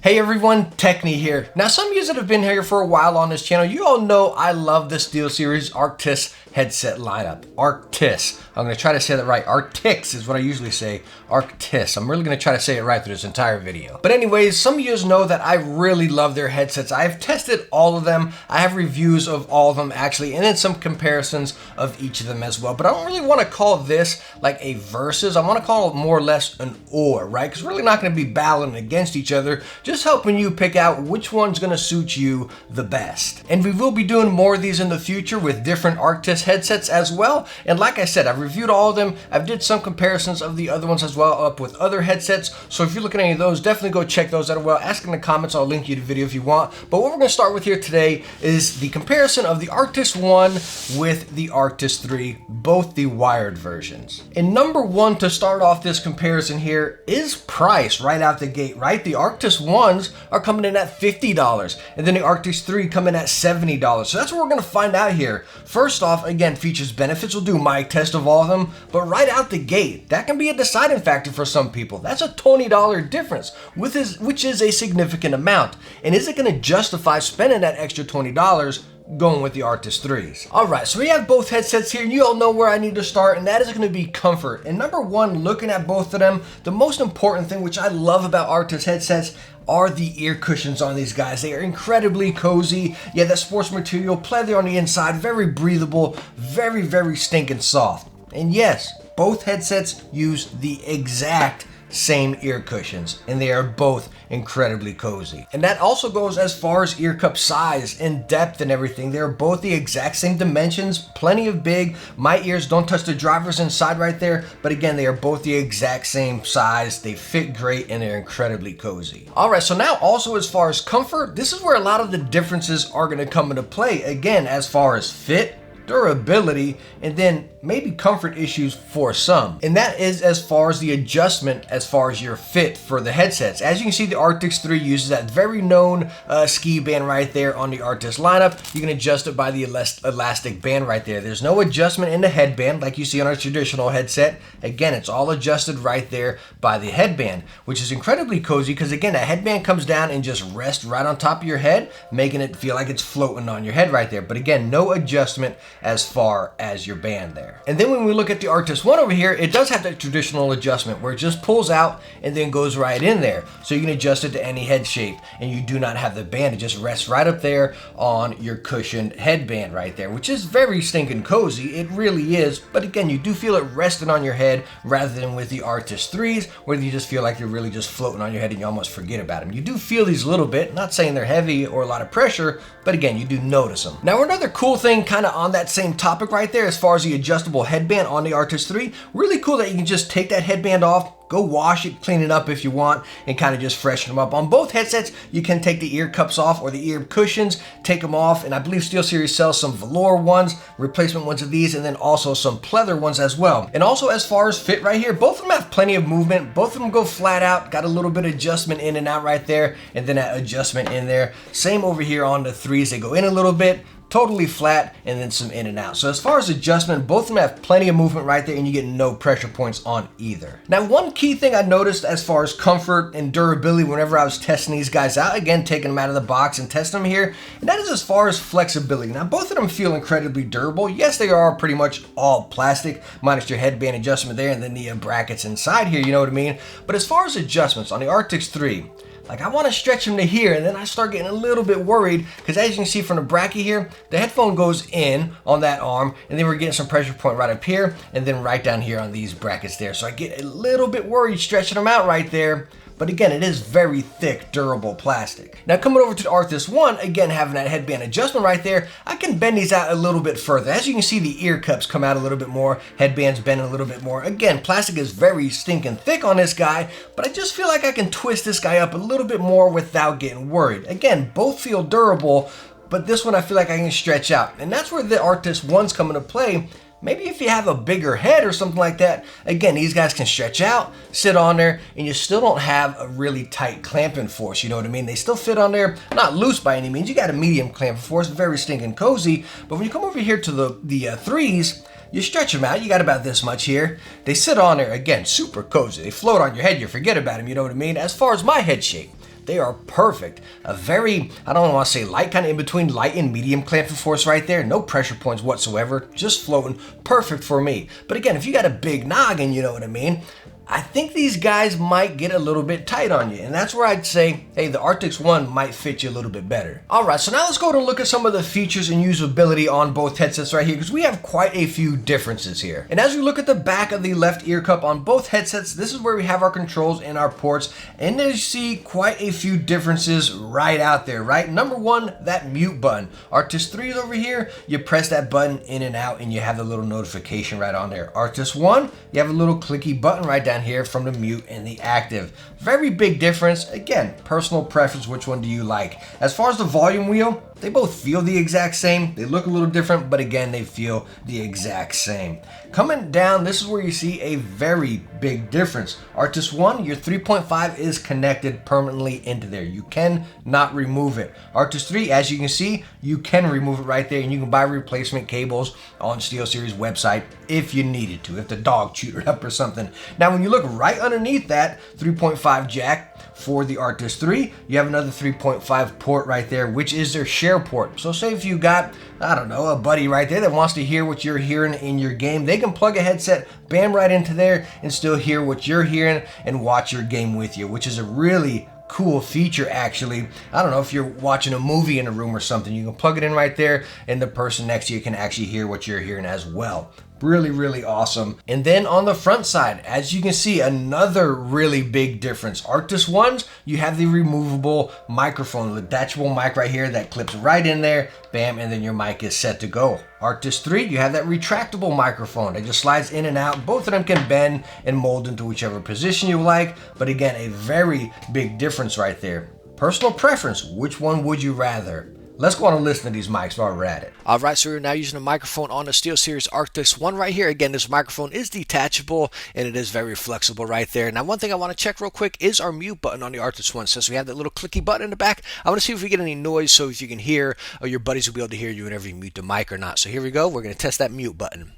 Hey everyone, Techni here. Now some of you that have been here for a while on this channel, you all know I love the SteelSeries Arctis headset lineup. Arctis. I'm going to try to say that right. Arctis is what I usually say. Arctis. I'm really going to try to say it right through this entire video. But anyways, some of you know that I really love their headsets. I've tested all of them. I have reviews of all of them actually, and then some comparisons of each of them as well. But I don't really want to call this like a versus. I want to call it more or less an or, right? Because we're really not going to be battling against each other. Just helping you pick out which one's going to suit you the best. And we will be doing more of these in the future with different Arctis headsets as well. And like I said, I've reviewed all of them. I've did some comparisons of the other ones as well up with other headsets. So if you're looking at any of those, definitely go check those out as well. Ask in the comments. I'll link you the video if you want. But what we're going to start with here today is the comparison of the Arctis 1 with the Arctis 3, both the wired versions. And number one to start off this comparison here is price right out the gate, right? The Arctis 1s are coming in at $50, and then the Arctis 3 come in at $70. So that's what we're going to find out here. First off, again, features, benefits. We'll do a mic test of all of them, but right out the gate, that can be a deciding factor for some people. That's a $20 difference, which is a significant amount. And is it going to justify spending that extra $20 going with the Arctis 3s? Alright, so we have both headsets here, and you all know where I need to start, and that is going to be comfort. And number one, looking at both of them, the most important thing which I love about Arctis headsets are the ear cushions on these guys. They are incredibly cozy. Yeah, that sports material, pleather on the inside, very breathable, very, very stinking soft. And yes, both headsets use the exact same ear cushions, and they are both incredibly cozy. And that also goes as far as ear cup size and depth and everything. They're both the exact same dimensions, plenty of big. My ears don't touch the drivers inside right there, but again, they are both the exact same size. They fit great and they're incredibly cozy. All right, so now also as far as comfort, this is where a lot of the differences are going to come into play. Again, as far as fit, durability, and then maybe comfort issues for some. And that is as far as the adjustment as far as your fit for the headsets. As you can see, the Arctis 3 uses that very known ski band right there on the Arctis lineup. You can adjust it by the elastic band right there. There's no adjustment in the headband like you see on a traditional headset. Again, it's all adjusted right there by the headband, which is incredibly cozy because again, that headband comes down and just rests right on top of your head, making it feel like it's floating on your head right there. But again, no adjustment as far as your band there. And then when we look at the Arctis 1 over here, it does have that traditional adjustment where it just pulls out and then goes right in there. So you can adjust it to any head shape, and you do not have the band. It just rests right up there on your cushioned headband right there, which is very stinking cozy. It really is. But again, you do feel it resting on your head rather than with the Arctis 3s, where you just feel like you're really just floating on your head and you almost forget about them. You do feel these a little bit, not saying they're heavy or a lot of pressure, but again, you do notice them. Now, another cool thing kind of on that same topic right there, as far as the adjustable headband on the Arctis 3, really cool that you can just take that headband off, go wash it, clean it up if you want, and kind of just freshen them up. On both headsets, you can take the ear cups off or the ear cushions, take them off, and I believe SteelSeries sells some velour ones, replacement ones of these, and then also some pleather ones as well. And also as far as fit right here, both of them have plenty of movement. Both of them go flat out, got a little bit of adjustment in and out right there, and then that adjustment in there. Same over here on the 3s, they go in a little bit, totally flat, and then some in and out. So as far as adjustment, both of them have plenty of movement right there, and you get no pressure points on either. Now, one key thing I noticed as far as comfort and durability whenever I was testing these guys out, again, taking them out of the box and testing them here, and that is as far as flexibility. Now, both of them feel incredibly durable. Yes, they are pretty much all plastic, minus your headband adjustment there, and then the brackets inside here, you know what I mean? But as far as adjustments on the Arctis 3, like I want to stretch them to here, and then I start getting a little bit worried because as you can see from the bracket here, the headphone goes in on that arm, and then we're getting some pressure point right up here and then right down here on these brackets there. So I get a little bit worried stretching them out right there. But again, it is very thick, durable plastic. Now coming over to the Arctis 1, again, having that headband adjustment right there, I can bend these out a little bit further. As you can see, the ear cups come out a little bit more, headbands bend a little bit more. Again, plastic is very stinking thick on this guy, but I just feel like I can twist this guy up a little bit more without getting worried. Again, both feel durable, but this one I feel like I can stretch out. And that's where the Arctis 1's come into play. Maybe if you have a bigger head or something like that, again, these guys can stretch out, sit on there, and you still don't have a really tight clamping force, you know what I mean? They still fit on there, not loose by any means. You got a medium clamping force, very stinking cozy. But when you come over here to the 3s, you stretch them out, you got about this much here. They sit on there, again, super cozy. They float on your head, you forget about them, you know what I mean? As far as my head shape, They are perfect. A very, I don't want to say light, kind of in between light and medium clamping force right there. No pressure points whatsoever, just floating. Perfect for me. But again, if you got a big noggin, you know what I mean? I think these guys might get a little bit tight on you, and that's where I'd say, hey, the Arctis 1 might fit you a little bit better. Alright, so now let's go and look at some of the features and usability on both headsets right here, because we have quite a few differences here. And as we look at the back of the left ear cup on both headsets, this is where we have our controls and our ports, and as you see, quite a few differences right out there, right? Number one, that mute button. Arctis 3 is over here, you press that button in and out, and you have the little notification right on there. Arctis 1, you have a little clicky button right down here from the mute and the active. Very big difference. Again, personal preference, which one do you like? As far as the volume wheel, they both feel the exact same. They look a little different, but again, they feel the exact same. Coming down, this is where you see a very big difference. Arctis 1, your 3.5 is connected permanently into there. You cannot remove it. Arctis 3, as you can see, you can remove it right there, and you can buy replacement cables on SteelSeries website if you needed to, if the dog chewed it up or something. Now, when you look right underneath that 3.5 jack for the Arctis 3, you have another 3.5 port right there, which is their share port. So say if you got, I don't know, a buddy right there that wants to hear what you're hearing in your game, they can plug a headset, bam, right into there and still hear what you're hearing and watch your game with you, which is a really cool feature actually. I don't know, if you're watching a movie in a room or something, you can plug it in right there and the person next to you can actually hear what you're hearing as well. Really, really awesome. And then on the front side, as you can see, another really big difference. Arctis 1s, you have the removable microphone, the detachable mic right here that clips right in there, bam, and then your mic is set to go. Arctis 3, you have that retractable microphone. It just slides in and out. Both of them can bend and mold into whichever position you like, but again, a very big difference right there. Personal preference, which one would you rather? Let's go on and listen to these mics while we're at it. Alright, so we're now using a microphone on the SteelSeries Arctis 1 right here. Again, this microphone is detachable and it is very flexible right there. Now, one thing I want to check real quick is our mute button on the Arctis 1. Since we have that little clicky button in the back, I want to see if we get any noise so if you can hear, or your buddies will be able to hear you whenever you mute the mic or not. So here we go. We're going to test that mute button.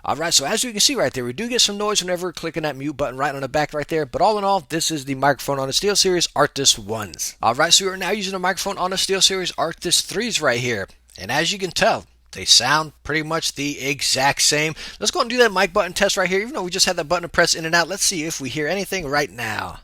Alright, so as you can see right there, we do get some noise whenever we're clicking that mute button right on the back right there, but all in all, this is the microphone on the SteelSeries Arctis 1s. Alright, so we're now using a microphone on the SteelSeries Arctis 3s right here, and as you can tell, they sound pretty much the exact same. Let's go and do that mic button test right here. Even though we just had that button to press in and out, let's see if we hear anything right now.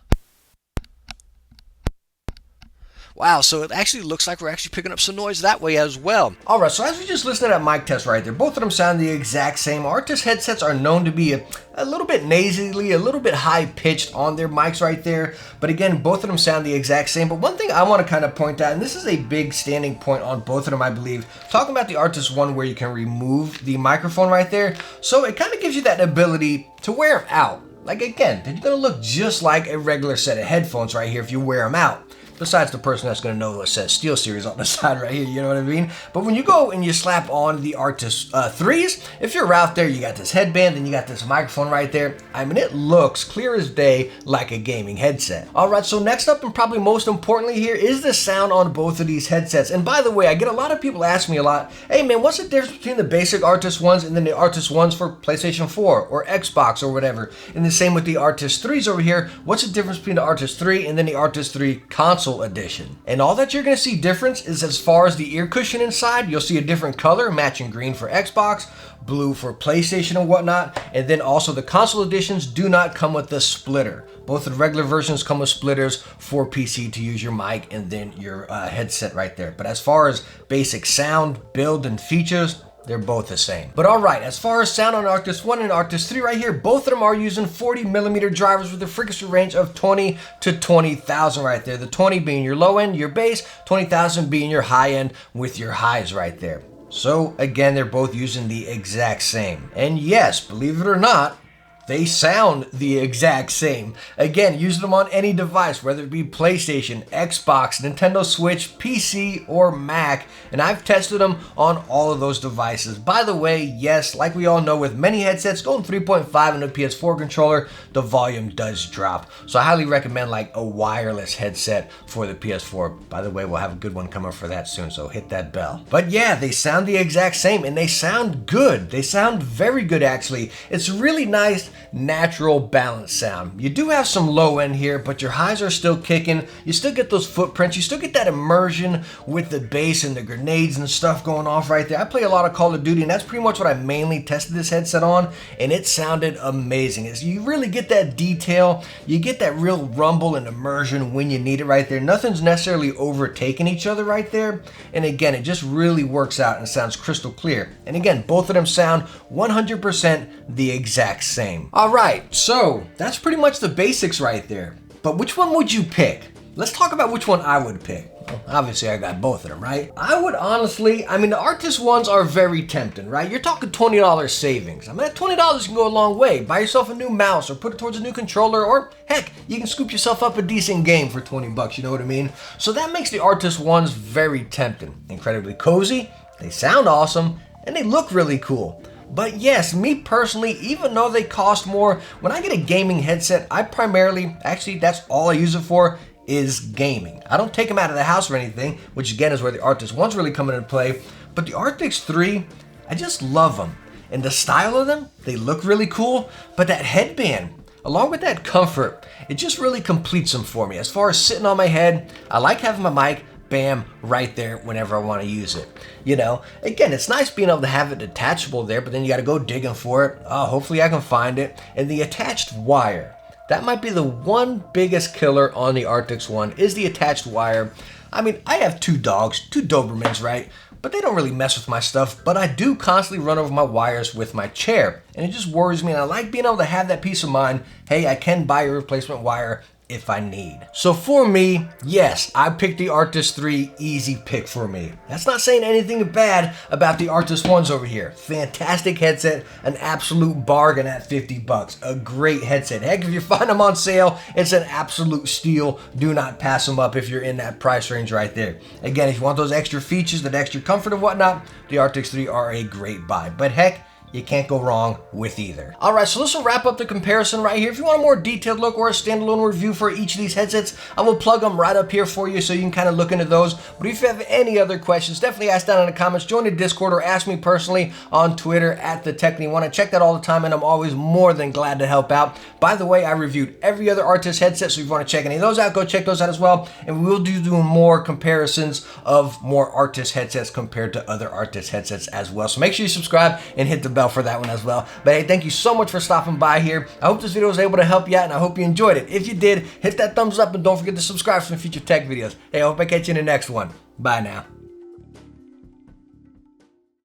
Wow, so it actually looks like we're actually picking up some noise that way as well. Alright, so as we just listened to that mic test right there, both of them sound the exact same. Arctis headsets are known to be a little bit nasally, a little bit high-pitched on their mics right there. But again, both of them sound the exact same. But one thing I want to kind of point out, and this is a big standing point on both of them, I believe, talking about the Arctis 1 where you can remove the microphone right there. So it kind of gives you that ability to wear them out. Like again, they're going to look just like a regular set of headphones right here if you wear them out. Besides the person that's going to know what says SteelSeries on the side right here, you know what I mean? But when you go and you slap on the Arctis 3s, if you're out there, you got this headband and you got this microphone right there. I mean, it looks clear as day like a gaming headset. Alright, so next up and probably most importantly here is the sound on both of these headsets. And by the way, I get a lot of people ask me a lot, hey man, what's the difference between the basic Arctis 1s and then the Arctis 1s for PlayStation 4 or Xbox or whatever? And the same with the Arctis 3s over here. What's the difference between the Arctis 3 and then the Arctis 3 console edition? And all that you're going to see difference is as far as the ear cushion inside, you'll see a different color, matching green for Xbox, blue for PlayStation and whatnot, and then also the console editions do not come with the splitter. Both the regular versions come with splitters for PC to use your mic and then your headset right there. But as far as basic sound, build, and features, they're both the same. But alright, as far as sound on Arctis 1 and Arctis 3 right here, both of them are using 40mm drivers with a frequency range of 20 to 20,000 right there. The 20 being your low end, your bass, 20,000 being your high end with your highs right there. So again, they're both using the exact same. And yes, believe it or not, they sound the exact same. Again, use them on any device, whether it be PlayStation, Xbox, Nintendo Switch, PC, or Mac, and I've tested them on all of those devices. By the way, yes, like we all know with many headsets, going 3.5 in a PS4 controller, the volume does drop. So I highly recommend like a wireless headset for the PS4. By the way, we'll have a good one coming for that soon, so hit that bell. But yeah, they sound the exact same, and they sound good. They sound very good, actually. It's really nice natural balanced sound. You do have some low end here, but your highs are still kicking. You still get those footprints. You still get that immersion with the bass and the grenades and stuff going off right there. I play a lot of Call of Duty, and that's pretty much what I mainly tested this headset on, and it sounded amazing. You really get that detail. You get that real rumble and immersion when you need it right there. Nothing's necessarily overtaking each other right there. And again, it just really works out and sounds crystal clear. And again, both of them sound 100% the exact same. All right, so that's pretty much the basics right there. But which one would you pick? Let's talk about which one I would pick. Well, obviously, I got both of them, right? I would honestly, the Arctis ones are very tempting, right? You're talking $20 savings. That $20 can go a long way. Buy yourself a new mouse or put it towards a new controller, or heck, you can scoop yourself up a decent game for 20 bucks, you know what I mean? So that makes the Arctis ones very tempting. Incredibly cozy, they sound awesome, and they look really cool. But yes, me personally, even though they cost more, when I get a gaming headset, I primarily, actually that's all I use it for, is gaming. I don't take them out of the house or anything, which again is where the Arctis one's really coming into play. But the Arctis 3, I just love them. And the style of them, they look really cool, but that headband, along with that comfort, it just really completes them for me. As far as sitting on my head, I like having my mic, bam, right there whenever I want to use it. You know, again, it's nice being able to have it detachable there, but then you got to go digging for it. Hopefully I can find it. And the attached wire, that might be the one biggest killer on the Arctis one, is the attached wire. I have two dogs, two Dobermans, right? But they don't really mess with my stuff, but I do constantly run over my wires with my chair. And it just worries me, and I like being able to have that peace of mind. Hey, I can buy a replacement wire if I need. So for me, yes, I picked the Arctis 3, easy pick for me. That's not saying anything bad about the Arctis 1s over here. Fantastic headset, an absolute bargain at 50 bucks. A great headset. Heck, if you find them on sale, it's an absolute steal. Do not pass them up if you're in that price range right there. Again, if you want those extra features, that extra comfort and whatnot, the Arctis 3 are a great buy. But heck, you can't go wrong with either. All right, so this will wrap up the comparison right here. If you want a more detailed look or a standalone review for each of these headsets, I will plug them right up here for you so you can kind of look into those. But if you have any other questions, definitely ask down in the comments, join the Discord, or ask me personally on Twitter @TheTechnie1. I check that all the time, and I'm always more than glad to help out. By the way, I reviewed every other Arctis headset, so if you want to check any of those out, go check those out as well. And we will do more comparisons of more Arctis headsets compared to other Arctis headsets as well. So make sure you subscribe and hit the bell for that one as well. But hey, thank you so much for stopping by here. I hope this video was able to help you out, and I hope you enjoyed it. If you did, hit that thumbs up and don't forget to subscribe for some future tech videos. Hey, I hope I catch you in the next one. Bye now.